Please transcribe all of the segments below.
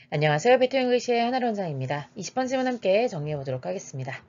안녕하세요. 베토 잉글리시의 하나로 원장입니다. 20번 질문 함께 정리해 보도록 하겠습니다.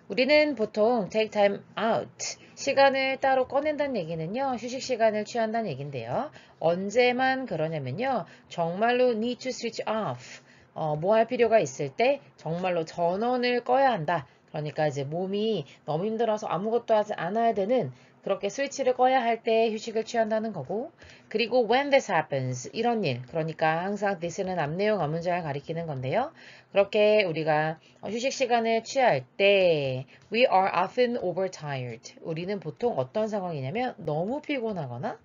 우리는 보통 take time out, 시간을 따로 꺼낸다는 얘기는요, 휴식 시간을 취한다는 얘기인데요. 언제만 그러냐면요, 정말로 need to switch off, 뭐 할 필요가 있을 때 정말로 전원을 꺼야 한다. 그러니까 이제 몸이 너무 힘들어서 아무것도 하지 않아야 되는 그렇게 스위치를 꺼야 할 때 휴식을 취한다는 거고, 그리고 when this happens, 이런 일, 그러니까 항상 this는 앞내용 앞문장을 가리키는 건데요. 그렇게 우리가 휴식 시간을 취할 때 we are often overtired. 우리는 보통 어떤 상황이냐면 너무 피곤하거나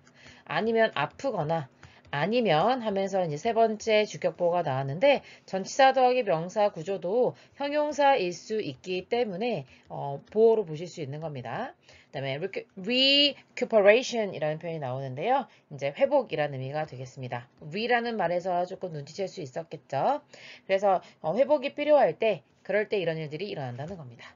아니면 아프거나 아니면 하면서 이제 세 번째 주격보가 나왔는데 전치사 더하기 명사 구조도 형용사일 수 있기 때문에 보어로 보실 수 있는 겁니다. 그다음에 recuperation이라는 표현이 나오는데요. 이제 회복이라는 의미가 되겠습니다. re라는 말에서 조금 눈치챌 수 있었겠죠. 그래서 회복이 필요할 때 그럴 때 이런 일들이 일어난다는 겁니다.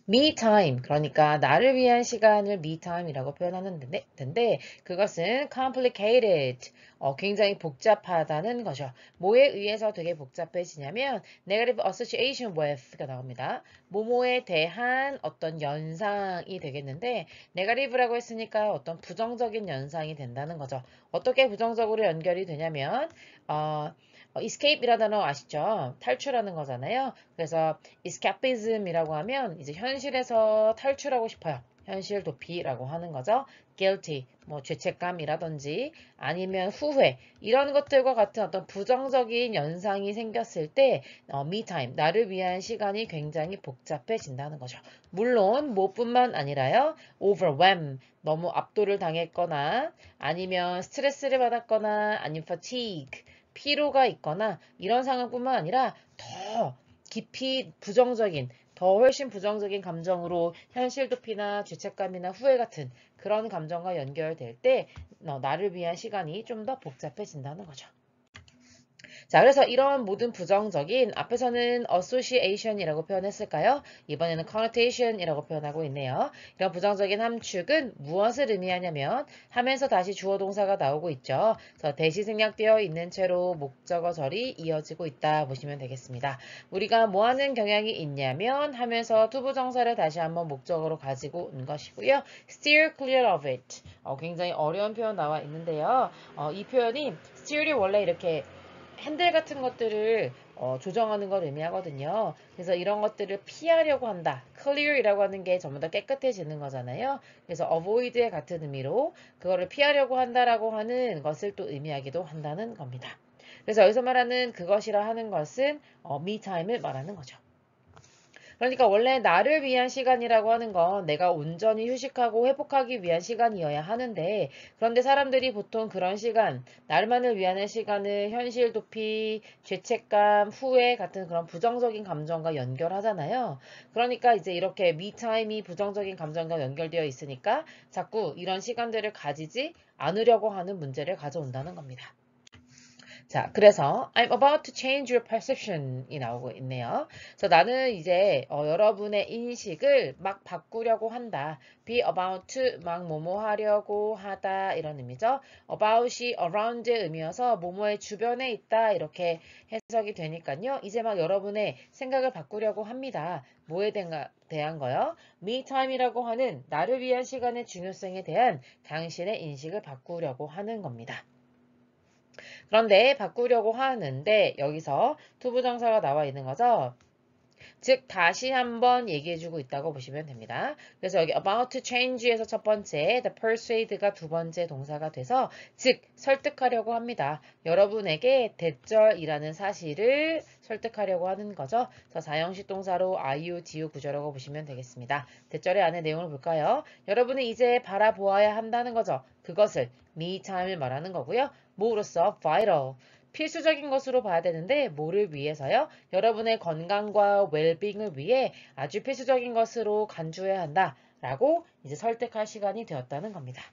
me time, 그러니까 나를 위한 시간을 me time이라고 표현하는 텐데 그것은 complicated, 굉장히 복잡하다는 거죠. 뭐에 의해서 되게 복잡해지냐면 negative association with가 나옵니다. 뭐뭐에 대한 어떤 연상이 되겠는데 negative라고 했으니까 어떤 부정적인 연상이 된다는 거죠. 어떻게 부정적으로 연결이 되냐면 escape이라는 단어 아시죠? 탈출하는 거잖아요. 그래서 escapism이라고 하면 이제 현실에서 탈출하고 싶어요. 현실 도피라고 하는 거죠. guilty, 뭐 죄책감이라든지 아니면 후회 이런 것들과 같은 어떤 부정적인 연상이 생겼을 때 me time, 나를 위한 시간이 굉장히 복잡해진다는 거죠. 물론 뭐뿐만 아니라요. overwhelm, 너무 압도를 당했거나 아니면 스트레스를 받았거나 아니면 fatigue, 피로가 있거나 이런 상황뿐만 아니라 더 깊이 부정적인, 더 훨씬 부정적인 감정으로 현실 도피나 죄책감이나 후회 같은 그런 감정과 연결될 때 나를 위한 시간이 좀 더 복잡해진다는 거죠. 자, 그래서 이런 모든 부정적인 앞에서는 association이라고 표현했을까요? 이번에는 connotation이라고 표현하고 있네요. 이런 부정적인 함축은 무엇을 의미하냐면 하면서 다시 주어 동사가 나오고 있죠. 그래서 대시 생략되어 있는 채로 목적어절이 이어지고 있다 보시면 되겠습니다. 우리가 뭐 하는 경향이 있냐면 하면서 투부정사를 다시 한번 목적어로 가지고 온 것이고요. steer clear of it. 굉장히 어려운 표현 나와 있는데요. 이 표현이 steer이 원래 이렇게 핸들 같은 것들을 조정하는 걸 의미하거든요. 그래서 이런 것들을 피하려고 한다. clear이라고 하는 게 전부 다 깨끗해지는 거잖아요. 그래서 avoid의 같은 의미로 그거를 피하려고 한다라고 하는 것을 또 의미하기도 한다는 겁니다. 그래서 여기서 말하는 그것이라 하는 것은 me time을 말하는 거죠. 그러니까 원래 나를 위한 시간이라고 하는 건 내가 온전히 휴식하고 회복하기 위한 시간이어야 하는데 그런데 사람들이 보통 그런 시간, 나만을 위한 시간을 현실 도피, 죄책감, 후회 같은 그런 부정적인 감정과 연결하잖아요. 그러니까 이제 이렇게 미타임이 부정적인 감정과 연결되어 있으니까 자꾸 이런 시간들을 가지지 않으려고 하는 문제를 가져온다는 겁니다. 자, 그래서 I'm about to change your perception이 나오고 있네요. 그래서 나는 이제 여러분의 인식을 막 바꾸려고 한다. be about to 막 뭐뭐 하려고 하다 이런 의미죠. about이 around의 의미여서 뭐뭐의 주변에 있다 이렇게 해석이 되니까요. 이제 막 여러분의 생각을 바꾸려고 합니다. 뭐에 대한 거요? me time이라고 하는 나를 위한 시간의 중요성에 대한 당신의 인식을 바꾸려고 하는 겁니다. 그런데 바꾸려고 하는데 여기서 투부정사가 나와 있는 거죠. 즉 다시 한번 얘기해주고 있다고 보시면 됩니다. 그래서 여기 about to change에서 첫 번째, the persuade가 두 번째 동사가 돼서 즉 설득하려고 합니다. 여러분에게 대절이라는 사실을 설득하려고 하는 거죠. 그래서 사형식 동사로 IU, DU 구조라고 보시면 되겠습니다. 대절의 안에 내용을 볼까요? 여러분이 이제 바라보아야 한다는 거죠. 그것을 me time을 말하는 거고요. 뭐로써 vital. 필수적인 것으로 봐야 되는데 뭐를 위해서요? 여러분의 건강과 웰빙을 위해 아주 필수적인 것으로 간주해야 한다. 라고 이제 설득할 시간이 되었다는 겁니다.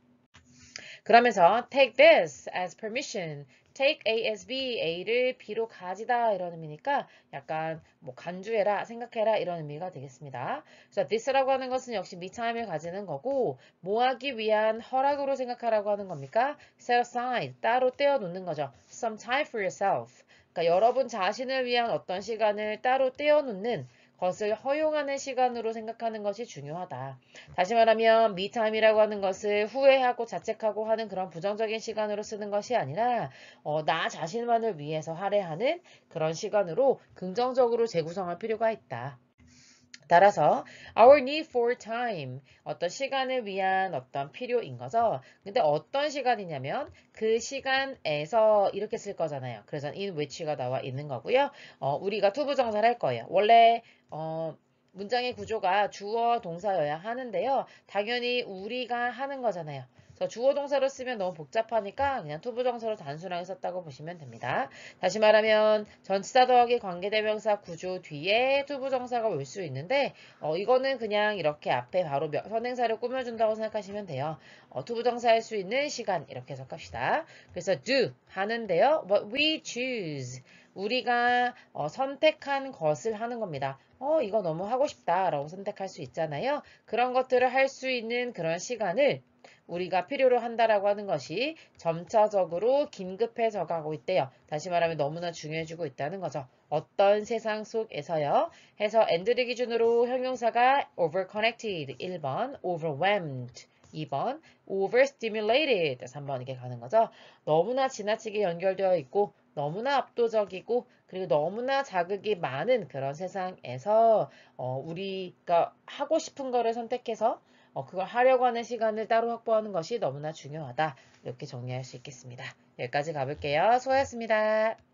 그러면서 take this as permission take A as B, A를 B로 가지다 이런 의미니까 약간 뭐 간주해라, 생각해라 이런 의미가 되겠습니다. 그래서 this라고 하는 것은 역시 me time을 가지는 거고 뭐 하기 위한 허락으로 생각하라고 하는 겁니까? set aside, 따로 떼어놓는 거죠. some time for yourself. 그러니까 여러분 자신을 위한 어떤 시간을 따로 떼어놓는 것을 허용하는 시간으로 생각하는 것이 중요하다. 다시 말하면 me time이라고 하는 것을 후회하고 자책하고 하는 그런 부정적인 시간으로 쓰는 것이 아니라 나 자신만을 위해서 할애하는 그런 시간으로 긍정적으로 재구성할 필요가 있다. 따라서 our need for time 어떤 시간을 위한 어떤 필요인 거죠. 근데 어떤 시간이냐면 그 시간에서 이렇게 쓸 거잖아요. 그래서 in which가 나와 있는 거고요. 우리가 투부정사를 할 거예요. 원래 문장의 구조가 주어 동사여야 하는데요. 당연히 우리가 하는 거잖아요. 그래서 주어 동사로 쓰면 너무 복잡하니까 그냥 투부정사로 단순하게 썼다고 보시면 됩니다. 다시 말하면 전치사 더하기 관계대명사 구조 뒤에 투부정사가 올 수 있는데 이거는 그냥 이렇게 앞에 바로 선행사를 꾸며준다고 생각하시면 돼요. 투부정사 할 수 있는 시간 이렇게 해석합시다. 그래서 do 하는데요. What we choose 우리가 선택한 것을 하는 겁니다. 이거 너무 하고 싶다 라고 선택할 수 있잖아요. 그런 것들을 할 수 있는 그런 시간을 우리가 필요로 한다라고 하는 것이 점차적으로 긴급해져 가고 있대요. 다시 말하면 너무나 중요해지고 있다는 거죠. 어떤 세상 속에서요. 해서 and를 기준으로 형용사가 overconnected 1번, overwhelmed 2번, overstimulated 3번 이렇게 가는 거죠. 너무나 지나치게 연결되어 있고 너무나 압도적이고 그리고 너무나 자극이 많은 그런 세상에서 우리가 하고 싶은 거를 선택해서 그걸 하려고 하는 시간을 따로 확보하는 것이 너무나 중요하다. 이렇게 정리할 수 있겠습니다. 여기까지 가볼게요. 수고하셨습니다.